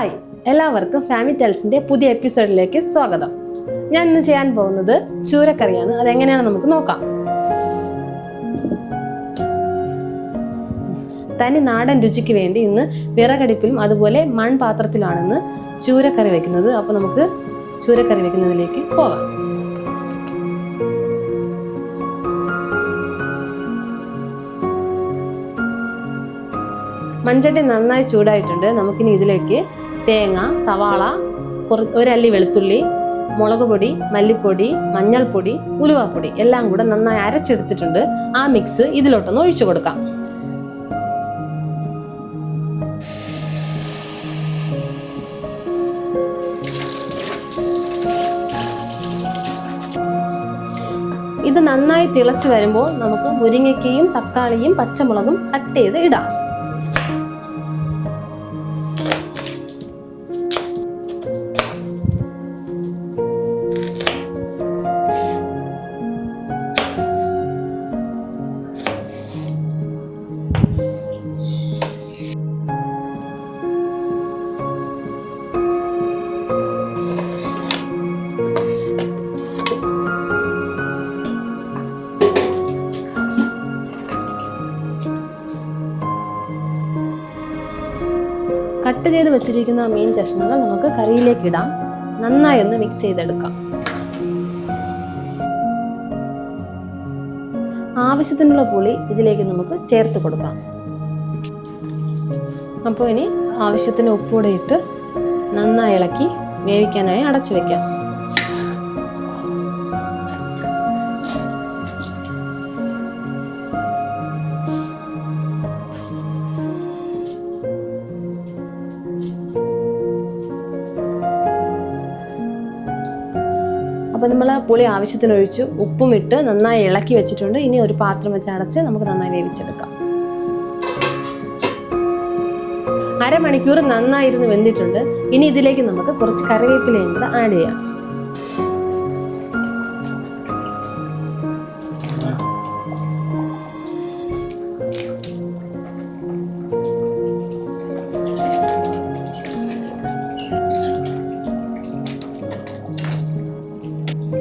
Hi, എല്ലാവർക്കും family ടെൽസിന്റെ പുതിയ എപ്പിസോഡിലേക്ക് സ്വാഗതം. ഞാൻ ഇന്ന് ചെയ്യാൻ പോകുന്നത് ചൂരക്കറിയാണ്. അതെങ്ങനെയാണെന്ന് നമുക്ക് നോക്കാം. തനി നാടൻ രുചിക്ക് വേണ്ടി ഇന്ന് വിറകടുപ്പിലും അതുപോലെ മൺപാത്രത്തിലാണ് ഇന്ന് ചൂരക്കറി വെക്കുന്നത്. അപ്പോൾ നമുക്ക് ചൂരക്കറി വെക്കുന്നതിലേക്ക് പോകാം. മൺചട്ടി നന്നായി ചൂടായിട്ടുണ്ട്. നമുക്കിനി ഇതിലേക്ക് തേങ്ങ, സവാള, ഒരല്ലി വെളുത്തുള്ളി, മുളക് പൊടി, മല്ലിപ്പൊടി, മഞ്ഞൾപ്പൊടി, ഉലുവാപ്പൊടി എല്ലാം കൂടെ നന്നായി അരച്ചെടുത്തിട്ടുണ്ട്. ആ മിക്സ് ഇതിലോട്ടൊന്ന് ഒഴിച്ചു കൊടുക്കാം. ഇത് നന്നായി തിളച്ചു വരുമ്പോൾ നമുക്ക് മുരിങ്ങയ്ക്കയും തക്കാളിയും പച്ചമുളകും കട്ട് ചെയ്ത് ഇടാം. കട്ട് ചെയ്ത് വെച്ചിരിക്കുന്ന മീൻ കഷ്ണങ്ങൾ നമുക്ക് കറിയിലേക്ക് ഇടാം. നന്നായി ഒന്ന് മിക്സ് ചെയ്തെടുക്കാം. ആവശ്യത്തിനുള്ള പുളി ഇതിലേക്ക് നമുക്ക് ചേർത്ത് കൊടുക്കാം. അപ്പോൾ ഇനി ആവശ്യത്തിന് ഉപ്പൂടെ ഇട്ട് നന്നായി ഇളക്കി വേവിക്കാനായി അടച്ചു വെക്കാം. അപ്പോൾ നമ്മൾ പുളി ആവശ്യത്തിനൊഴിച്ച് ഉപ്പും ഇട്ട് നന്നായി ഇളക്കി വെച്ചിട്ടുണ്ട്. ഇനി ഒരു പാത്രം വെച്ച് അടച്ച് നമുക്ക് നന്നായി വേവിച്ചെടുക്കാം. അരമണിക്കൂർ നന്നായിരുന്നു വെന്തിട്ടുണ്ട്. ഇനി ഇതിലേക്ക് നമുക്ക് കുറച്ച് കറിവേപ്പിലയും കൂടെ ആഡ് ചെയ്യാം.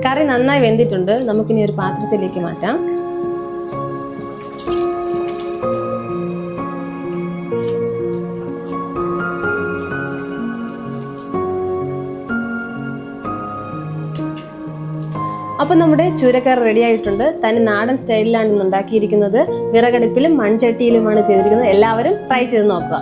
കറി നന്നായി വെന്തിട്ടുണ്ട്. നമുക്കിനി ഒരു പാത്രത്തിലേക്ക് മാറ്റാം. അപ്പോൾ നമ്മുടെ ചൂരക്കറി റെഡി ആയിട്ടുണ്ട്. തനി നാടൻ സ്റ്റൈലിലാണ് ഇന്ന് ഉണ്ടാക്കിയിരിക്കുന്നത്. വിറകടുപ്പിലും മൺചട്ടിയിലുമാണ് ചെയ്തിരിക്കുന്നത്. എല്ലാവരും ട്രൈ ചെയ്ത് നോക്കുക.